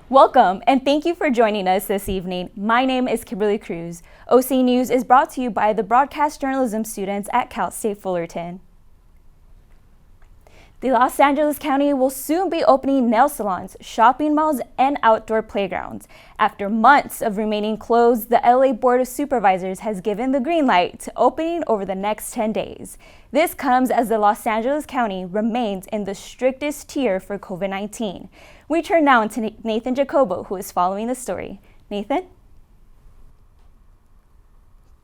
Welcome, and thank you for joining us this evening. My name is Kimberly Cruz. OC News is brought to you by the broadcast journalism students at Cal State Fullerton. The Los Angeles County will soon be opening nail salons, shopping malls, and outdoor playgrounds. After months of remaining closed, the LA Board of Supervisors has given the green light to opening over the next 10 days. This comes as the Los Angeles County remains in the strictest tier for COVID-19. We turn now to Nathan Jacobo, who is following the story. Nathan?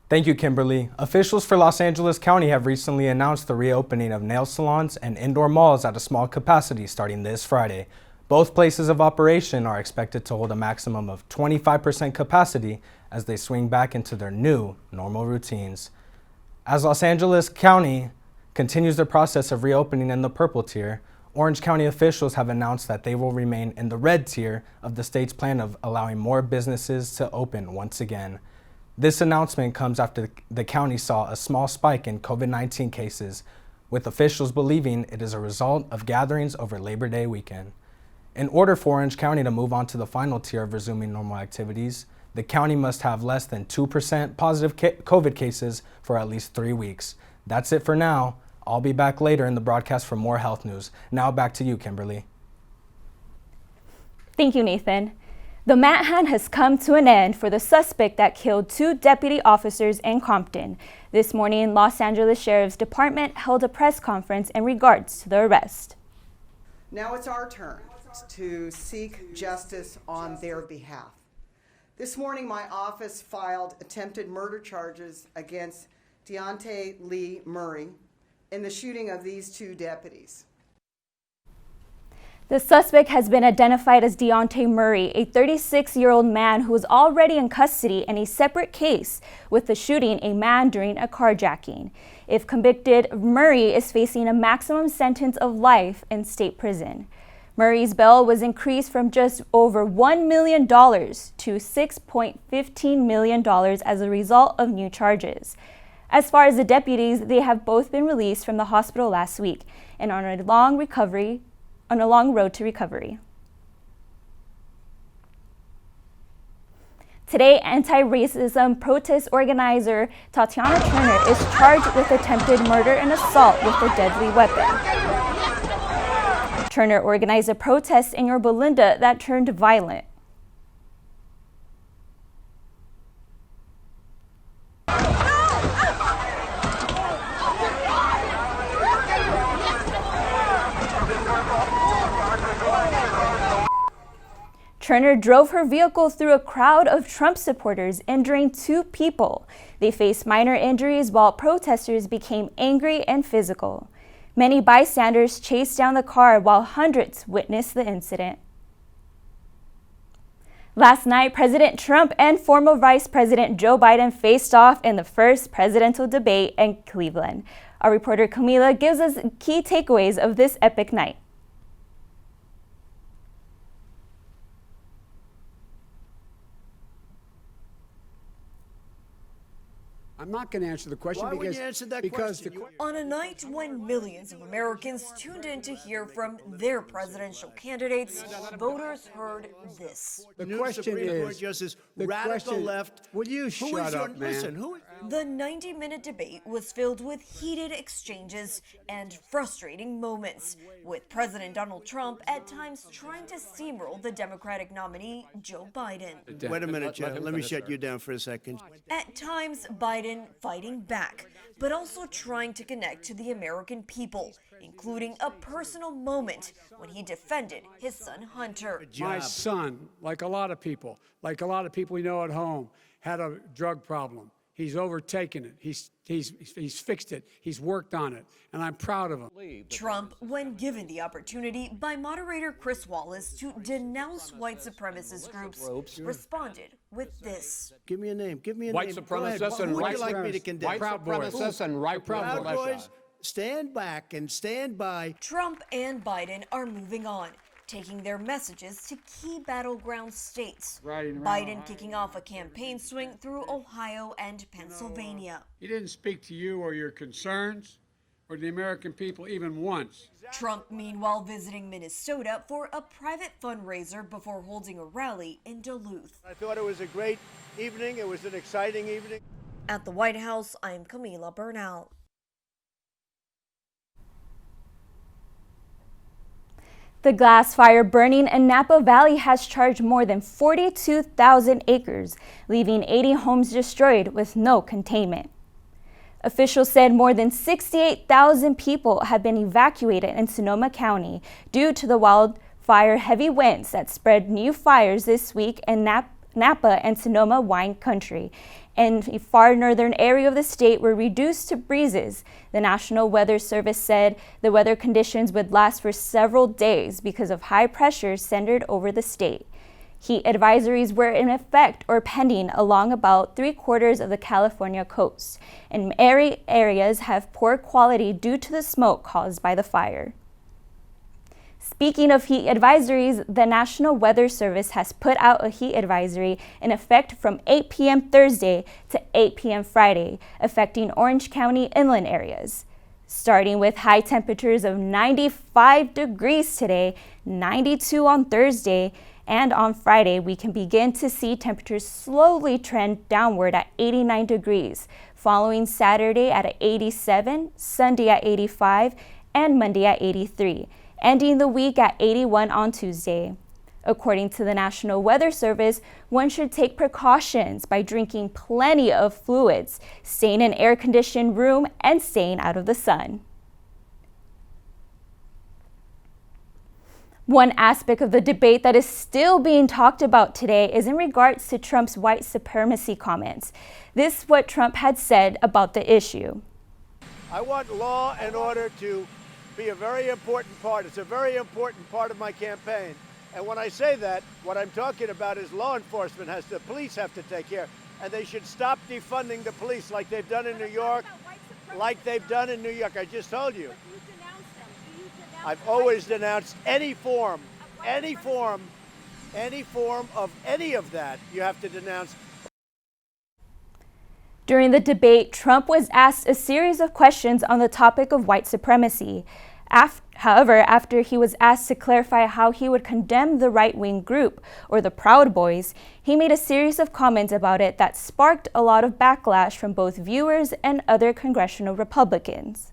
Thank you, Kimberly. Officials for Los Angeles County have recently announced the reopening of nail salons and indoor malls at a small capacity starting this Friday. Both places of operation are expected to hold a maximum of 25% capacity as they swing back into their new normal routines. As Los Angeles County continues the process of reopening in the purple tier, Orange County officials have announced that they will remain in the red tier of the state's plan of allowing more businesses to open once again. This announcement comes after the county saw a small spike in COVID-19 cases, with officials believing it is a result of gatherings over Labor Day weekend. In order for Orange County to move on to the final tier of resuming normal activities, the county must have less than 2% positive COVID cases for at least 3 weeks. That's it for now. I'll be back later in the broadcast for more health news. Now back to you, Kimberly. Thank you, Nathan. The manhunt has come to an end for the suspect that killed 2 deputy officers in Compton. This morning, Los Angeles Sheriff's Department held a press conference in regards to the arrest. Now it's our turn to seek justice on their behalf. This morning, my office filed attempted murder charges against Deontay Lee Murray in the shooting of these 2 deputies. The suspect has been identified as Deontay Murray, a 36-year-old man who was already in custody in a separate case with the shooting a man during a carjacking. If convicted, Murray is facing a maximum sentence of life in state prison. Murray's bail was increased from just over $1 million to $6.15 million as a result of new charges. As far as the deputies, they have both been released from the hospital last week and are on a long road to recovery. Today, anti-racism protest organizer Tatiana Turner is charged with attempted murder and assault with a deadly weapon. Turner organized a protest in Yorba Linda that turned violent. Turner drove her vehicle through a crowd of Trump supporters, injuring 2 people. They faced minor injuries while protesters became angry and physical. Many bystanders chased down the car while hundreds witnessed the incident. Last night, President Trump and former Vice President Joe Biden faced off in the first presidential debate in Cleveland. Our reporter Camila gives us key takeaways of this epic night. I'm not going to answer the question on a night when millions of Americans tuned in to hear from their presidential candidates, voters heard this. The question is, Justice, the radical question, left. Will you shut up, man? Listen, The 90-minute debate was filled with heated exchanges and frustrating moments, with President Donald Trump at times trying to steamroll the Democratic nominee, Joe Biden. Wait a minute, Joe. Let me shut you down for a second. At times, Biden fighting back, but also trying to connect to the American people, including a personal moment when he defended his son Hunter. My son, like a lot of people we know at home, had a drug problem. He's overtaken it. He's fixed it. He's worked on it. And I'm proud of him. Trump, when given the opportunity by moderator Chris Wallace to denounce white supremacist groups, responded with this. Give me a name. Give me a White name. supremacists and white supremacists and right Proud Boys, stand back and stand by. Trump and Biden are moving on, taking their messages to key battleground states. Biden kicking off a campaign swing through Ohio and Pennsylvania. He didn't speak to you or your concerns or the American people even once. Trump, meanwhile, visiting Minnesota for a private fundraiser before holding a rally in Duluth. I thought it was a great evening. It was an exciting evening. At the White House, I'm Camila Bernal. The glass fire burning in Napa Valley has charged more than 42,000 acres, leaving 80 homes destroyed with no containment. Officials said more than 68,000 people have been evacuated in Sonoma County due to the wildfire heavy winds that spread new fires this week in Napa and Sonoma wine country. And a far northern area of the state were reduced to breezes. The National Weather Service said the weather conditions would last for several days because of high pressure centered over the state. Heat advisories were in effect or pending along about 3/4 of the California coast, and areas have poor quality due to the smoke caused by the fire. Speaking of heat advisories, the National Weather Service has put out a heat advisory in effect from 8 p.m. Thursday to 8 p.m. Friday, affecting Orange County inland areas. Starting with high temperatures of 95 degrees today, 92 on Thursday, and on Friday, we can begin to see temperatures slowly trend downward at 89 degrees, following Saturday at 87, Sunday at 85, and Monday at 83, ending the week at 81 on Tuesday. According to the National Weather Service, one should take precautions by drinking plenty of fluids, staying in an air-conditioned room, and staying out of the sun. One aspect of the debate that is still being talked about today is in regards to Trump's white supremacy comments. This is what Trump had said about the issue. I want law and order to be a very important part. It's a very important part of my campaign. And when I say that, what I'm talking about is law enforcement the police have to take care. And they should stop defunding the police like they've done in New York, I just told you. I've always denounced any form of any of that. You have to denounce. During the debate, Trump was asked a series of questions on the topic of white supremacy. However, after he was asked to clarify how he would condemn the right-wing group, or the Proud Boys, he made a series of comments about it that sparked a lot of backlash from both viewers and other congressional Republicans.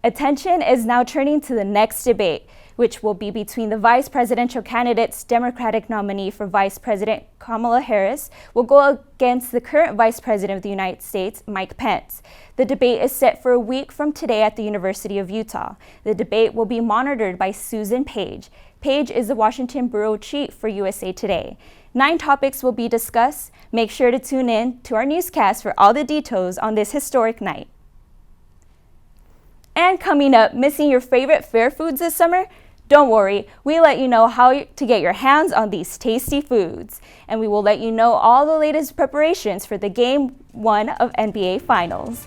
Attention is now turning to the next debate, which will be between the vice presidential candidates. Democratic nominee for Vice President Kamala Harris will go against the current Vice President of the United States, Mike Pence. The debate is set for a week from today at the University of Utah. The debate will be monitored by Susan Page. Page is the Washington bureau chief for USA Today. 9 topics will be discussed. Make sure to tune in to our newscast for all the details on this historic night. And coming up, missing your favorite fair foods this summer? Don't worry, we let you know how to get your hands on these tasty foods. And we will let you know all the latest preparations for the Game 1 of NBA Finals.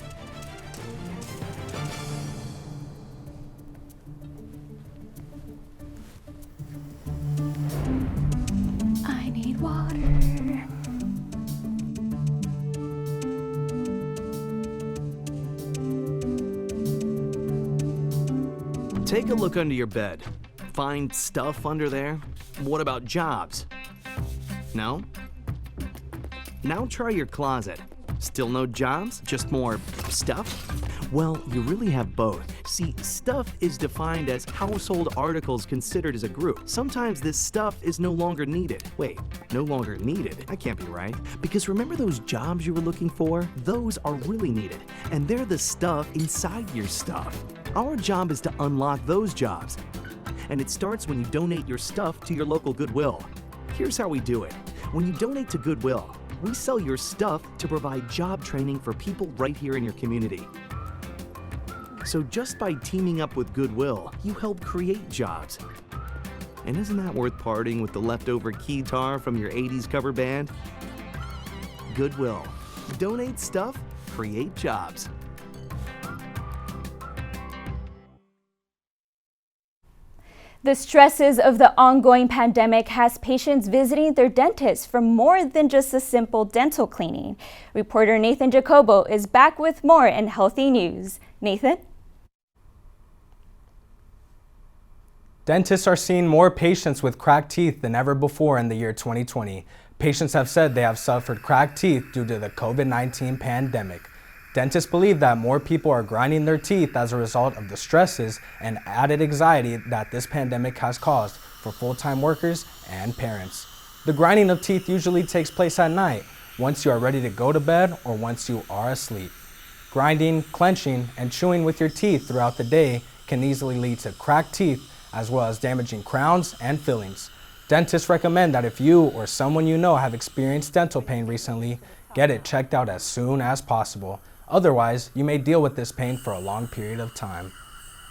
I need water. Take a look under your bed. Find stuff under there? What about jobs? No? Now try your closet. Still no jobs? Just more stuff? Well, you really have both. See, stuff is defined as household articles considered as a group. Sometimes this stuff is no longer needed. Wait, no longer needed? That can't be right. Because remember those jobs you were looking for? Those are really needed, and they're the stuff inside your stuff. Our job is to unlock those jobs. And it starts when you donate your stuff to your local Goodwill. Here's how we do it. When you donate to Goodwill, we sell your stuff to provide job training for people right here in your community. So just by teaming up with Goodwill, you help create jobs. And isn't that worth parting with the leftover keytar from your 80s cover band? Goodwill. Donate stuff, create jobs. The stresses of the ongoing pandemic has patients visiting their dentist for more than just a simple dental cleaning. Reporter Nathan Jacobo is back with more in Healthy News. Nathan? Dentists are seeing more patients with cracked teeth than ever before in the year 2020. Patients have said they have suffered cracked teeth due to the COVID-19 pandemic. Dentists believe that more people are grinding their teeth as a result of the stresses and added anxiety that this pandemic has caused for full-time workers and parents. The grinding of teeth usually takes place at night, once you are ready to go to bed or once you are asleep. Grinding, clenching, and chewing with your teeth throughout the day can easily lead to cracked teeth as well as damaging crowns and fillings. Dentists recommend that if you or someone you know have experienced dental pain recently, get it checked out as soon as possible. Otherwise, you may deal with this pain for a long period of time.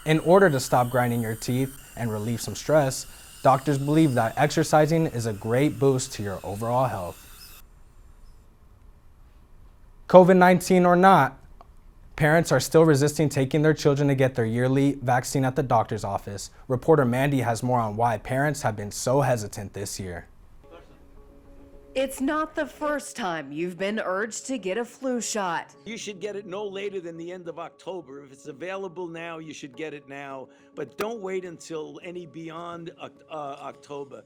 In order to stop grinding your teeth and relieve some stress, doctors believe that exercising is a great boost to your overall health. COVID-19 or not, parents are still resisting taking their children to get their yearly vaccine at the doctor's office. Reporter Mandy has more on why parents have been so hesitant this year. It's not the first time you've been urged to get a flu shot. You should get it no later than the end of October. If it's available now, you should get it now, but don't wait until any beyond October.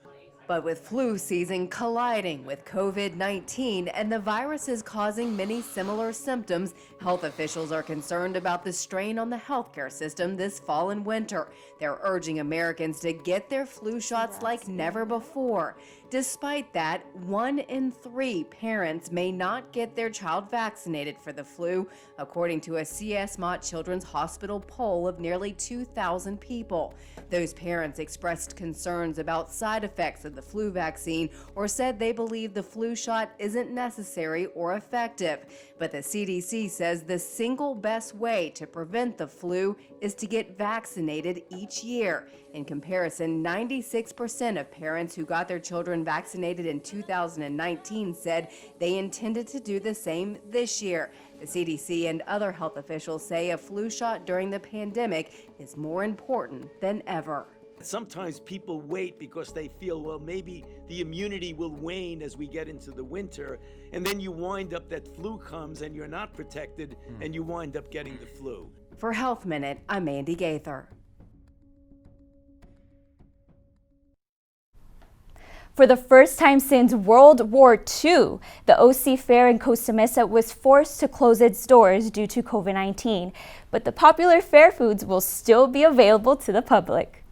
But with flu season colliding with COVID-19 and the virus is causing many similar symptoms, health officials are concerned about the strain on the healthcare system this fall and winter. They're urging Americans to get their flu shots like never before. Despite that, 1 in 3 parents may not get their child vaccinated for the flu, according to a CS Mott Children's Hospital poll of nearly 2,000 people. Those parents expressed concerns about side effects of the flu vaccine or said they believe the flu shot isn't necessary or effective. But the CDC says the single best way to prevent the flu is to get vaccinated each year. In comparison, 96% of parents who got their children vaccinated in 2019 said they intended to do the same this year. The CDC and other health officials say a flu shot during the pandemic is more important than ever. Sometimes people wait because they feel, well, maybe the immunity will wane as we get into the winter, and then you wind up that flu comes and you're not protected, and you wind up getting the flu. For Health Minute, I'm Mandy Gaither. For the first time since World War II, the OC Fair in Costa Mesa was forced to close its doors due to COVID-19, but the popular fair foods will still be available to the public.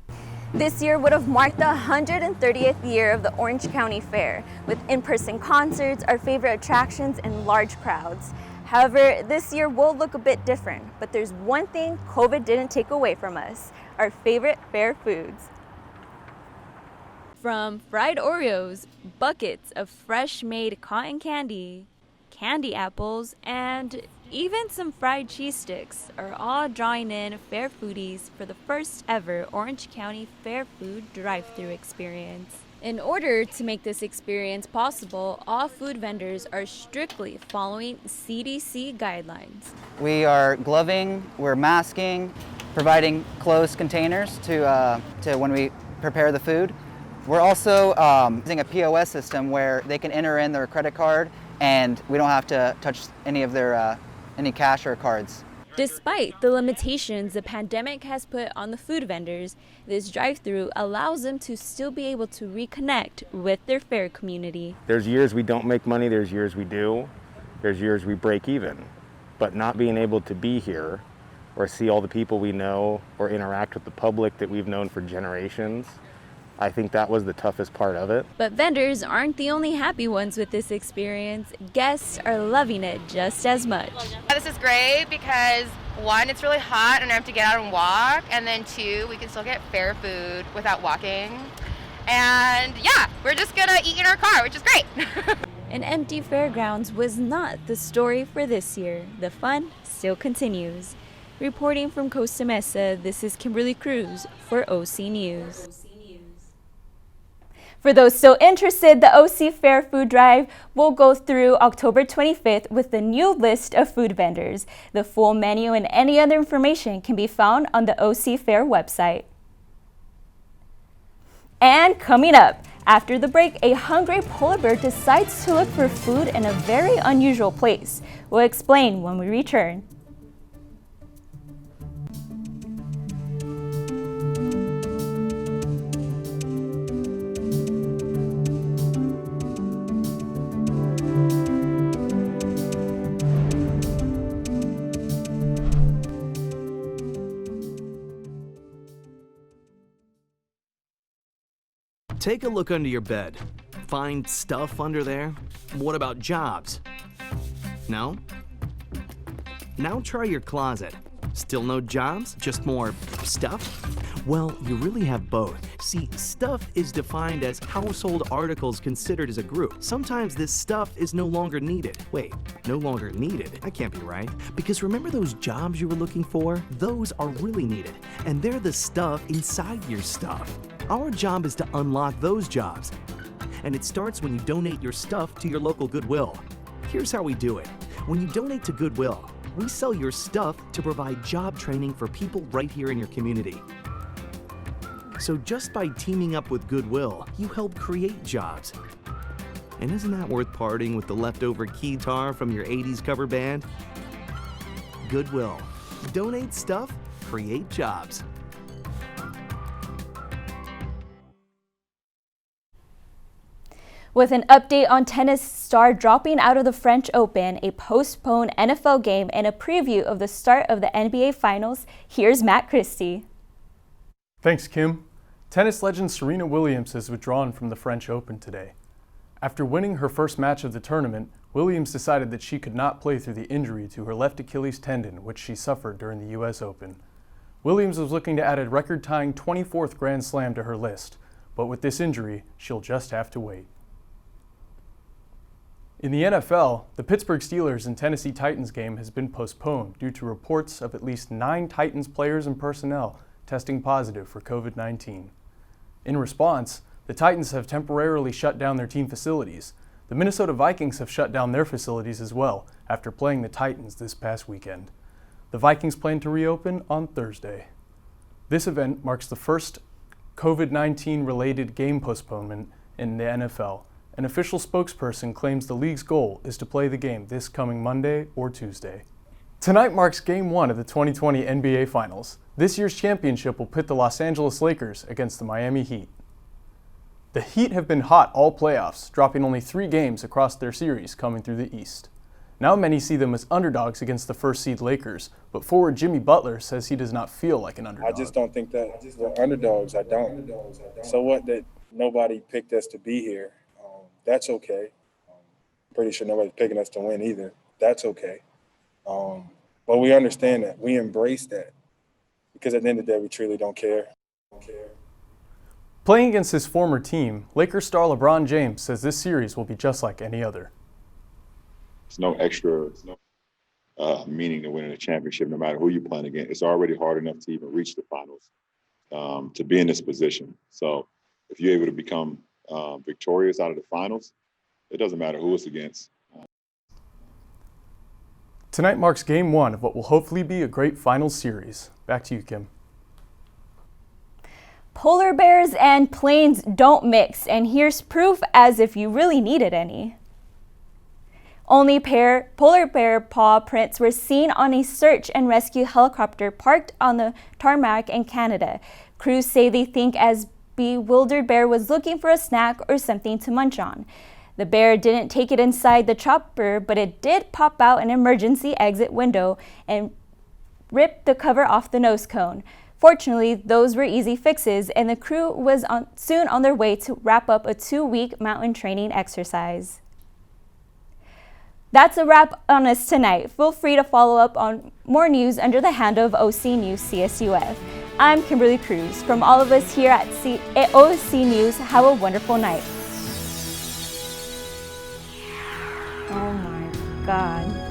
This year would have marked the 130th year of the Orange County Fair, with in-person concerts, our favorite attractions, and large crowds. However, this year will look a bit different, but there's one thing COVID didn't take away from us: our favorite fair foods. From fried Oreos, buckets of fresh-made cotton candy, candy apples, and even some fried cheese sticks are all drawing in fair foodies for the first ever Orange County Fair Food drive-thru experience. In order to make this experience possible, all food vendors are strictly following CDC guidelines. We are gloving, we're masking, providing closed containers to when we prepare the food. We're also using a POS system where they can enter in their credit card and we don't have to touch any of their any cash or cards. Despite the limitations the pandemic has put on the food vendors, this drive-thru allows them to still be able to reconnect with their fair community. There's years we don't make money, there's years we do, there's years we break even. But not being able to be here or see all the people we know or interact with the public that we've known for generations, I think that was the toughest part of it. But vendors aren't the only happy ones with this experience. Guests are loving it just as much. This is great because 1, it's really hot and I have to get out and walk, and then 2, we can still get fair food without walking. And yeah, we're just gonna eat in our car, which is great. An empty fairgrounds was not the story for this year. The fun still continues. Reporting from Costa Mesa, this is Kimberly Cruz for OC News. For those still interested, the OC Fair Food Drive will go through October 25th with the new list of food vendors. The full menu and any other information can be found on the OC Fair website. And coming up, after the break, a hungry polar bear decides to look for food in a very unusual place. We'll explain when we return. Take a look under your bed. Find stuff under there? What about jobs? No? Now try your closet. Still no jobs? Just more stuff? Well, you really have both. See, stuff is defined as household articles considered as a group. Sometimes this stuff is no longer needed. Wait, no longer needed? That can't be right. Because remember those jobs you were looking for? Those are really needed. And they're the stuff inside your stuff. Our job is to unlock those jobs. And it starts when you donate your stuff to your local Goodwill. Here's how we do it. When you donate to Goodwill, we sell your stuff to provide job training for people right here in your community. So just by teaming up with Goodwill, you help create jobs. And isn't that worth parting with the leftover keytar from your 80s cover band? Goodwill. Donate stuff, create jobs. With an update on tennis star dropping out of the French Open, a postponed NFL game, and a preview of the start of the NBA Finals, here's Matt Christie. Thanks, Kim. Tennis legend Serena Williams has withdrawn from the French Open today. After winning her first match of the tournament, Williams decided that she could not play through the injury to her left Achilles tendon, which she suffered during the U.S. Open. Williams was looking to add a record-tying 24th Grand Slam to her list, but with this injury, she'll just have to wait. In the NFL, the Pittsburgh Steelers and Tennessee Titans game has been postponed due to reports of at least 9 Titans players and personnel testing positive for COVID-19. In response, the Titans have temporarily shut down their team facilities. The Minnesota Vikings have shut down their facilities as well after playing the Titans this past weekend. The Vikings plan to reopen on Thursday. This event marks the first COVID-19 related game postponement in the NFL. An official spokesperson claims the league's goal is to play the game this coming Monday or Tuesday. Tonight marks Game 1 of the 2020 NBA Finals. This year's championship will pit the Los Angeles Lakers against the Miami Heat. The Heat have been hot all playoffs, dropping only 3 games across their series coming through the East. Now many see them as underdogs against the first seed Lakers, but forward Jimmy Butler says he does not feel like an underdog. I just don't think that we're underdogs. I don't. So what that nobody picked us to be here. That's okay. Pretty sure nobody's picking us to win either. That's okay. But we understand that. We embrace that. Because at the end of the day, we truly don't care. Playing against his former team, Lakers star LeBron James says this series will be just like any other. It's no extra meaning to winning a championship, no matter who you're playing against. It's already hard enough to even reach the finals, to be in this position. So if you're able to become victorious out of the finals, it doesn't matter who it's against. Tonight marks Game 1 of what will hopefully be a great finals series. Back to you, Kim. Polar bears and planes don't mix, and here's proof as if you really needed any. Only polar bear paw prints were seen on a search and rescue helicopter parked on the tarmac in Canada. Crews say they think as bewildered bear was looking for a snack or something to munch on. The bear didn't take it inside the chopper, but it did pop out an emergency exit window and rip the cover off the nose cone. Fortunately, those were easy fixes, and the crew was soon on their way to wrap up a 2-week mountain training exercise. That's a wrap on us tonight. Feel free to follow up on more news under the handle of OC News CSUF. I'm Kimberly Cruz. From all of us here at OC News, have a wonderful night. Oh my God.